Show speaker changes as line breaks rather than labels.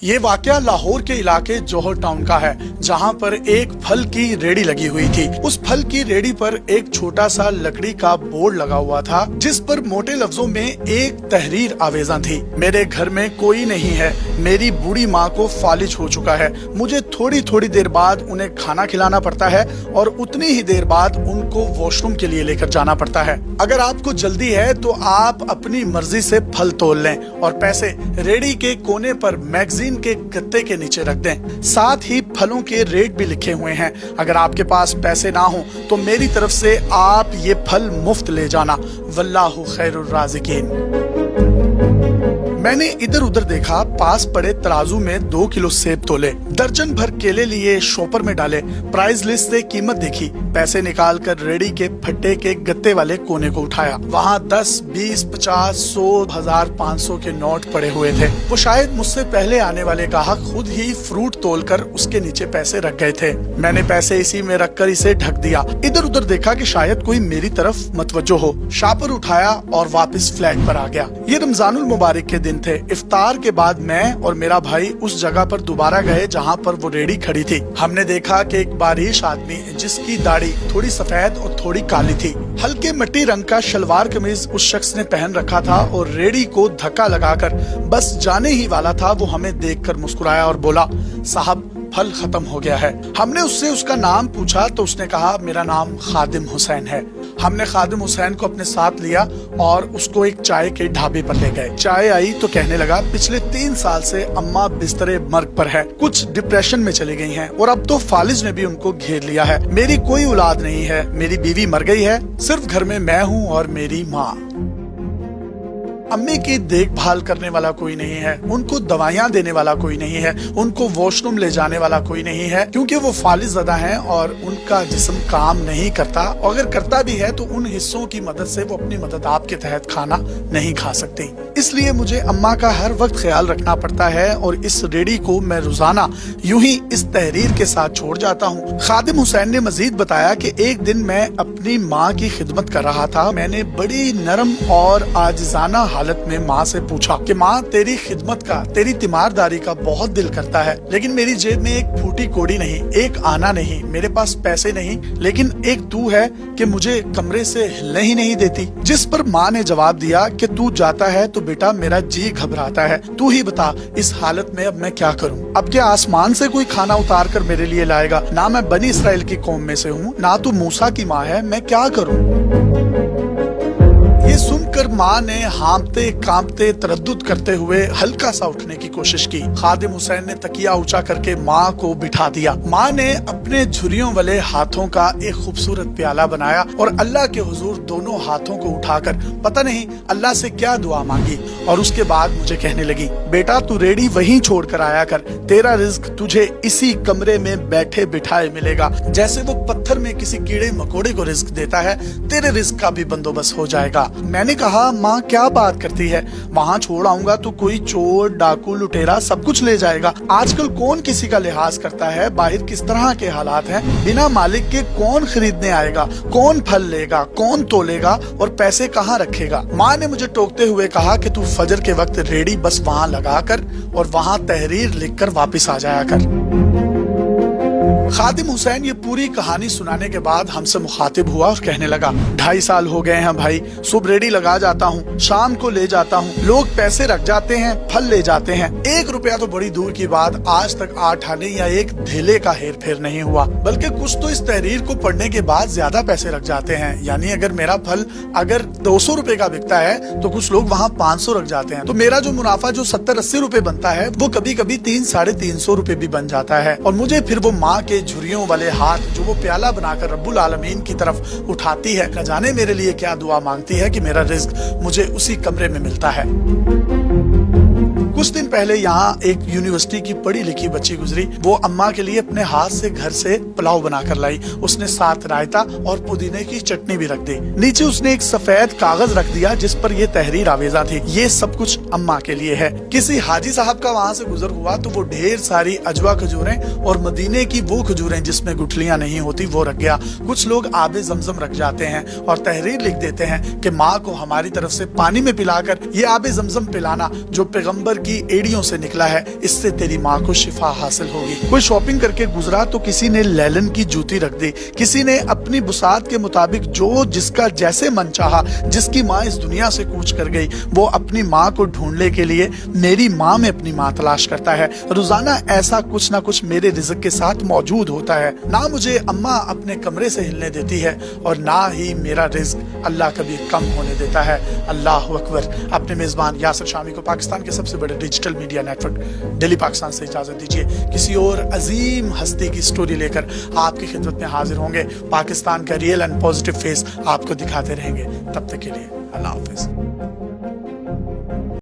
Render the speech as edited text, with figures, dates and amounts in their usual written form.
ये वाकया लाहौर के इलाके जौहर टाउन का है, जहां पर एक फल की रेडी लगी हुई थी। उस फल की रेडी पर एक छोटा सा लकड़ी का बोर्ड लगा हुआ था, जिस पर मोटे लफ्जों में एक तहरीर आवेजा थी। मेरे घर में कोई नहीं है, मेरी बूढ़ी माँ को फालिज हो चुका है, मुझे थोड़ी थोड़ी देर बाद उन्हें खाना खिलाना पड़ता है और उतनी ही देर बाद उनको वॉशरूम के लिए लेकर जाना पड़ता है। अगर आपको जल्दी है तो आप अपनी मर्जी से फल तोल लें और पैसे रेडी के कोने पर मैगजीन के गत्ते के नीचे रख दें। साथ ही फलों के रेट भी लिखे हुए हैं। अगर आपके पास पैसे ना हो तो मेरी तरफ से आप ये फल मुफ्त ले जाना। वल्लाहु खैरुर राज़िकीन। मैंने इधर उधर देखा, पास पड़े तराजू में 2 किलो सेब तोले, दर्जन भर केले लिए शॉपर में डाले, प्राइस लिस्ट से कीमत देखी, पैसे निकाल कर रेडी के फट्टे के गत्ते वाले कोने को उठाया। वहाँ 10, 20, 50, 100, 1000, 500 के नोट पड़े हुए थे। वो शायद मुझसे पहले आने वाले ग्राहक खुद ही फ्रूट तोलकर उसके नीचे पैसे रख गए थे। मैंने पैसे इसी में रखकर इसे ढक दिया। इधर उधर देखा कि शायद कोई मेरी तरफ मतवज्जो हो। शॉपर उठाया और वापस फ्लैट पर आ गया। ये रमजानुल मुबारक के दिन थे। इफ्तार के बाद मैं और मेरा भाई उस जगह पर दोबारा गए जहाँ पर वो रेडी खड़ी थी। हमने देखा कि एक बारिश आदमी जिसकी दाढ़ी थोड़ी सफेद और थोड़ी काली थी, हल्के मट्टी रंग का शलवार कमीज उस शख्स ने पहन रखा था और रेडी को धक्का लगाकर बस जाने ही वाला था। वो हमें देखकर मुस्कुराया और बोला, साहब फल खत्म हो गया है। हमने उससे उसका नाम पूछा तो उसने कहा, मेरा नाम खादिम हुसैन है। हमने खादिम हुसैन को अपने साथ लिया और उसको एक चाय के ढाबे पर ले गए। चाय आई तो कहने लगा, पिछले 3 साल से अम्मा बिस्तरे मर्ग पर है, कुछ डिप्रेशन में चली गई हैं और अब तो फालिज ने भी उनको घेर लिया है। मेरी कोई औलाद नहीं है, मेरी बीवी मर गई है, सिर्फ घर में मैं हूँ और मेरी माँ। अम्मी की देखभाल करने वाला कोई नहीं है, उनको दवाइयाँ देने वाला कोई नहीं है, उनको वॉशरूम ले जाने वाला कोई नहीं है, क्योंकि वो फालिज ज़दा हैं और उनका जिस्म काम नहीं करता। अगर करता भी है तो उन हिस्सों की मदद से वो अपनी मदद आपके तहत खाना नहीं खा सकती। इसलिए मुझे अम्मा का हर वक्त ख्याल रखना पड़ता है और इस रेडी को मैं रोजाना यूं ही इस तहरीर के साथ छोड़ जाता हूँ। खादिम हुसैन ने मजीद बताया कि एक दिन मैं अपनी माँ की खिदमत कर रहा था। मैंने बड़ी नरम और आजिजाना हालत में माँ से पूछा कि माँ, तेरी खिदमत का, तेरी तीमारदारी का बहुत दिल करता है, लेकिन मेरी जेब में एक फूटी कोड़ी नहीं, एक आना नहीं, मेरे पास पैसे नहीं, लेकिन एक तू है कि मुझे कमरे से हिलने ही नहीं देती। जिस पर माँ ने जवाब दिया कि तू जाता है तो बेटा मेरा जी घबराता है, तू ही बता इस हालत में अब मैं क्या करूँ। अब क्या आसमान से कोई खाना उतार कर मेरे लिए लाएगा? ना मैं बनी इसराइल की कौम में से हूँ, ना तू मूसा की माँ है, मैं क्या करूँ? ये सुनकर माँ ने हाँफते कांपते तरद्दुद करते हुए हल्का सा उठने की कोशिश की। खादिम हुसैन ने तकिया ऊंचा करके माँ को बिठा दिया। माँ ने अपने झुर्रियों वाले हाथों का एक खूबसूरत प्याला बनाया और अल्लाह के हुजूर दोनों हाथों को उठाकर पता नहीं अल्लाह से क्या दुआ मांगी और उसके बाद मुझे कहने लगी, बेटा तू रेडी वहीं छोड़ कर आया कर, तेरा रिज्क तुझे इसी कमरे में बैठे बिठाए मिलेगा। जैसे वो पत्थर में किसी कीड़े मकोड़े को रिज्क देता है, तेरे रिज्क का भी बंदोबस्त हो जाएगा। मैंने कहा, माँ क्या बात करती है, वहाँ छोड़ आऊंगा तो कोई चोर डाकू लुटेरा सब कुछ ले जाएगा। आजकल कौन किसी का लिहाज करता है, बाहर किस तरह के हालात हैं, बिना मालिक के कौन खरीदने आएगा, कौन फल लेगा, कौन तोलेगा और पैसे कहाँ रखेगा। माँ ने मुझे टोकते हुए कहा कि तू फजर के वक्त रेडी बस वहाँ लगा कर और वहाँ तहरीर लिख कर वापिस आ जाया कर। खादिम हुसैन ये पूरी कहानी सुनाने के बाद हमसे मुखातिब हुआ और कहने लगा, 2.5 साल हो गए हैं भाई, सुबह रेडी लगा जाता हूँ, शाम को ले जाता हूँ, लोग पैसे रख जाते हैं, फल ले जाते हैं, 1 रुपया तो बड़ी दूर की बात, आज तक 8 आने या एक धेले का हेर फेर नहीं हुआ, बल्कि कुछ तो इस तहरीर को पढ़ने के बाद ज्यादा पैसे रख जाते हैं। यानी अगर मेरा फल अगर 200 रुपए का बिकता है तो कुछ लोग वहाँ 500 रख जाते हैं, तो मेरा जो मुनाफा जो 70-80 रुपए बनता है वो कभी कभी 300-350 रुपए भी बन जाता है। और मुझे फिर वो माँ के झुर्रियों वाले हाथ जो वो प्याला बनाकर रब्बुल आलमीन की तरफ उठाती है, न जाने मेरे लिए क्या दुआ मांगती है कि मेरा रिज्क मुझे उसी कमरे में मिलता है। कुछ दिन पहले यहाँ एक यूनिवर्सिटी की पढ़ी लिखी बच्ची गुजरी। वो अम्मा के लिए अपने हाथ से घर से पुलाव बनाकर लाई। उसने साथ रायता और पुदीने की चटनी भी रख दी। नीचे उसने एक सफेद कागज रख दिया जिस पर ये तहरीर आवेजा थी, ये सब कुछ अम्मा के लिए है। किसी हाजी साहब का वहाँ से गुजर हुआ तो वो ढेर सारी अजवा खजूरें और मदीने की वो खजूरें जिसमें गुठलियाँ नहीं होती वो रख गया। कुछ लोग आबे जमजम रख जाते हैं और तहरीर लिख देते हैं कि माँ को हमारी तरफ से पानी में पिलाकर ये आबे जमजम पिलाना जो पैगम्बर की एड़ियों से निकला है, इससे तेरी माँ को शिफा हासिल होगी। कोई शॉपिंग करके गुजरा तो किसी ने लेलन की जूती रख दी, किसी ने अपनी बुसात के मुताबिक जो जिसका जैसे मन चाहा। जिसकी माँ इस दुनिया से कूच कर गई वो अपनी माँ को ढूंढने के लिए मेरी माँ में अपनी माँ तलाश करता है। रोजाना ऐसा कुछ ना कुछ मेरे रिज़्क के साथ मौजूद होता है। ना मुझे अम्मा अपने कमरे से हिलने देती है और ना ही मेरा रिज़्क अल्लाह कभी कम होने देता है। अल्लाह अकबर। अपने मेजबान यासिर शामी को पाकिस्तान के सबसे बड़े digital media network daily Pakistan से इजाजत दीजिए। किसी और अजीम हस्ती की स्टोरी लेकर आपकी खिदमत में हाजिर होंगे। पाकिस्तान का रियल एंड पॉजिटिव फेस आपको दिखाते रहेंगे। तब तक के लिए अल्लाह हाफिज।